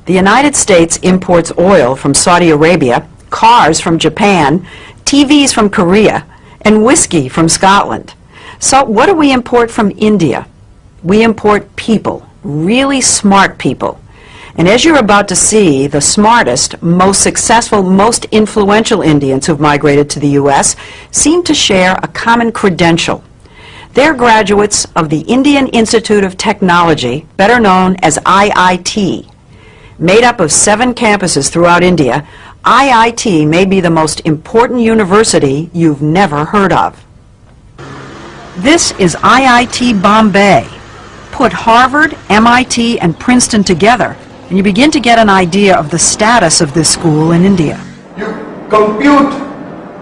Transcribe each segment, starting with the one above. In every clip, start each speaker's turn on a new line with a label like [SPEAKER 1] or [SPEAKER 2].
[SPEAKER 1] The United States imports oil from Saudi Arabia, cars from Japan, TVs from Korea, and whiskey from Scotland. So what do we import from India? We import people, really smart people. And as you're about to see, the smartest, most successful, most influential Indians who've migrated to the U.S. seem to share a common credential. They're graduates of the Indian Institute of Technology, better known as IIT. Made up of 7 campuses throughout India, IIT may be the most important university you've never heard of. This is IIT Bombay. Put Harvard, MIT, and Princeton together, and you begin to get an idea of the status of this school in India.
[SPEAKER 2] You compute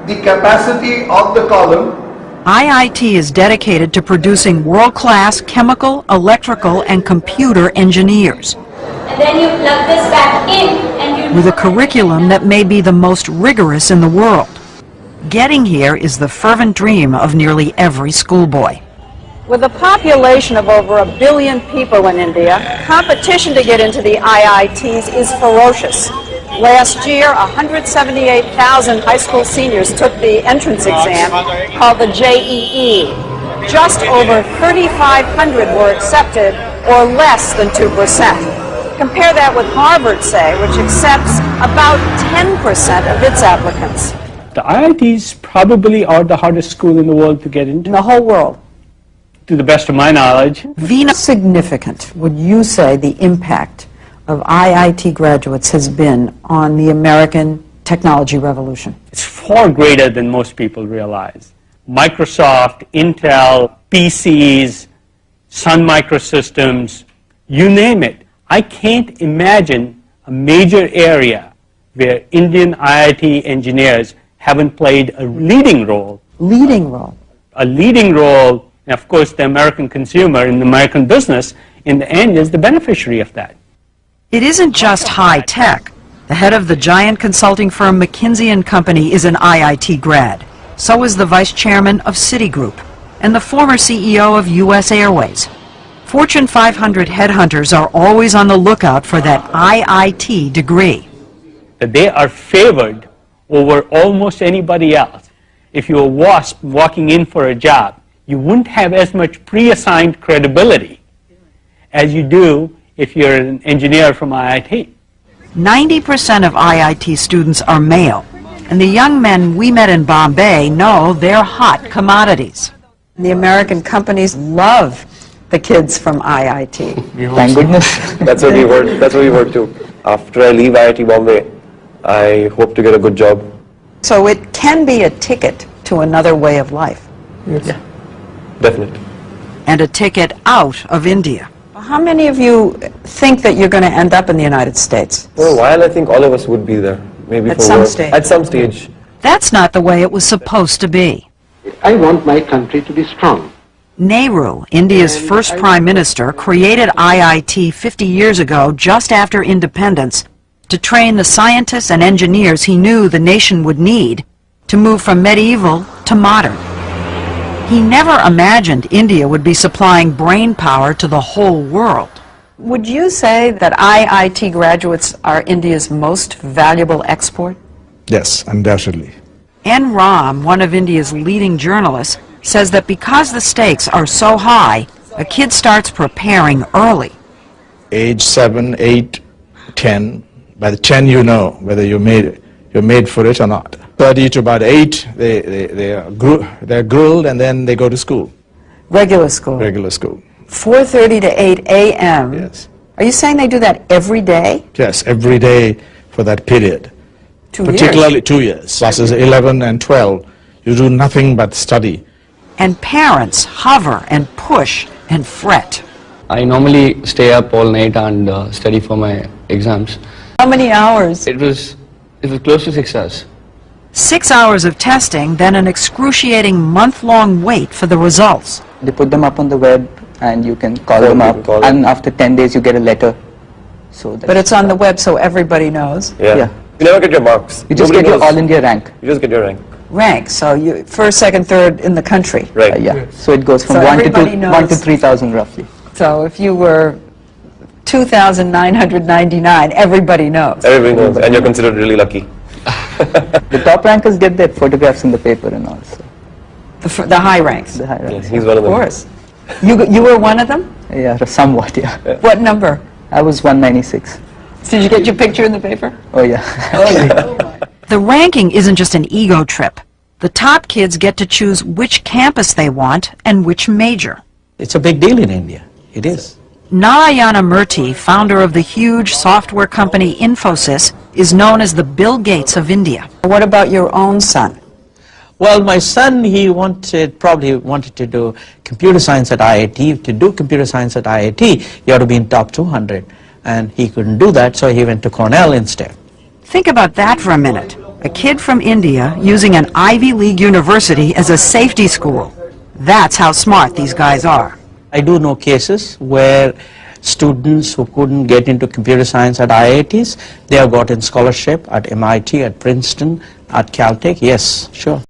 [SPEAKER 2] the capacity of the column.
[SPEAKER 1] IIT is dedicated to producing world-class chemical, electrical, and computer engineers.
[SPEAKER 3] And then you plug this back in and you...
[SPEAKER 1] With a curriculum that may be the most rigorous in the world. Getting here is the fervent dream of nearly every schoolboy. With a population of over 1 billion people in India, competition to get into the IITs is ferocious. Last year, 178,000 high school seniors took the entrance exam called the JEE. Just over 3,500 were accepted, or less than 2%. Compare that with Harvard, say, which accepts about 10% of its applicants.
[SPEAKER 4] The IITs probably are the hardest school in the world to get into.
[SPEAKER 1] In the whole world.
[SPEAKER 4] To the best of my knowledge.
[SPEAKER 1] Veena, significant would you say the impact of IIT graduates has been on the American technology revolution?
[SPEAKER 4] It's far greater than most people realize. Microsoft, Intel, PCs, Sun Microsystems, you name it. I can't imagine a major area where Indian IIT engineers haven't played a leading role.
[SPEAKER 1] Leading role.
[SPEAKER 4] A leading role, and of course the American consumer and the American business in the end is the beneficiary of that.
[SPEAKER 1] It isn't just high tech. The head of the giant consulting firm McKinsey & Company is an IIT grad. So is the vice chairman of Citigroup and the former CEO of US Airways. Fortune 500 headhunters are always on the lookout for that IIT degree.
[SPEAKER 4] They are favored over almost anybody else. If you're a WASP walking in for a job, you wouldn't have as much pre-assigned credibility as you do if you're an engineer from IIT.
[SPEAKER 1] 90% of IIT students are male, and the young men we met in Bombay know they're hot commodities. The American companies love the kids from IIT.
[SPEAKER 5] Thank goodness.
[SPEAKER 6] That's what we work to. After I leave IIT Bombay, I hope to get a good job.
[SPEAKER 1] So it can be a ticket to another way of life.
[SPEAKER 6] Yes. Yeah, definitely.
[SPEAKER 1] And a ticket out of India. How many of you think that you're going to end up in the United States?
[SPEAKER 6] For a while, I think all of us would be there. Maybe
[SPEAKER 1] at
[SPEAKER 6] for
[SPEAKER 1] some
[SPEAKER 6] work.
[SPEAKER 1] stage.
[SPEAKER 6] At some stage.
[SPEAKER 1] That's not the way it was supposed to be.
[SPEAKER 7] I want my country to be strong.
[SPEAKER 1] Nehru, India's first prime minister, created IIT 50 years ago, just after independence, to train the scientists and engineers he knew the nation would need to move from medieval to modern. He never imagined India would be supplying brain power to the whole world. Would you say that IIT graduates are India's most valuable export?
[SPEAKER 8] Yes, undoubtedly.
[SPEAKER 1] N. Ram, one of India's leading journalists, says that because the stakes are so high, a kid starts preparing early.
[SPEAKER 8] Age 7, 8, 10. By the 10 you know whether you're made for it or not. 30 to about 8, they're grilled and then they go to school.
[SPEAKER 1] Regular school?
[SPEAKER 8] Regular school.
[SPEAKER 1] 4:30 to 8 a.m.?
[SPEAKER 8] Yes.
[SPEAKER 1] Are you saying they do that every day?
[SPEAKER 8] Yes, every day for that period.
[SPEAKER 1] 2
[SPEAKER 8] Particularly
[SPEAKER 1] years?
[SPEAKER 8] 2 years. Classes 11 and 12. You do nothing but study.
[SPEAKER 1] And parents hover and push and fret.
[SPEAKER 5] I normally stay up all night and study for my exams.
[SPEAKER 1] How many hours?
[SPEAKER 5] It was close to 6 hours.
[SPEAKER 1] 6 hours of testing, then an excruciating month-long wait for the results.
[SPEAKER 9] They put them up on the web and you can call them up, and after 10 days you get a letter. So
[SPEAKER 1] but it's on the web so everybody knows?
[SPEAKER 6] Yeah. You never get your marks.
[SPEAKER 9] You just get your All India rank.
[SPEAKER 6] You just get your rank.
[SPEAKER 1] Rank, so you first, second, third in the country.
[SPEAKER 6] Right.
[SPEAKER 9] Yeah. So it goes from
[SPEAKER 1] So
[SPEAKER 9] 1
[SPEAKER 1] everybody
[SPEAKER 9] to
[SPEAKER 1] knows.
[SPEAKER 9] 3,000 roughly.
[SPEAKER 1] So if you were 2,999, everybody knows.
[SPEAKER 6] Everybody knows, and you're considered really lucky.
[SPEAKER 9] The top rankers get their photographs in the paper and all. So
[SPEAKER 1] The high ranks,
[SPEAKER 9] the high
[SPEAKER 6] Yes,
[SPEAKER 9] ranks.
[SPEAKER 6] he's one of
[SPEAKER 1] of
[SPEAKER 6] them.
[SPEAKER 1] course. You were one of them?
[SPEAKER 9] Yeah, somewhat, yeah.
[SPEAKER 1] What number?
[SPEAKER 9] I was 196.
[SPEAKER 1] Did you get your picture in the paper?
[SPEAKER 9] Oh, yeah.
[SPEAKER 1] The ranking isn't just an ego trip. The top kids get to choose which campus they want and which major.
[SPEAKER 10] It's a big deal in India. It is.
[SPEAKER 1] Narayana Murthy, founder of the huge software company Infosys, is known as the Bill Gates of India. What about your own son?
[SPEAKER 10] Well, my son, he probably wanted to do computer science at IIT. To do computer science at IIT, you have to be in top 200. And he couldn't do that, so he went to Cornell instead.
[SPEAKER 1] Think about that for a minute. A kid from India using an Ivy League university as a safety school. That's how smart these guys are.
[SPEAKER 10] I do know cases where students who couldn't get into computer science at IITs, they have gotten scholarship at MIT, at Princeton, at Caltech. Yes, sure.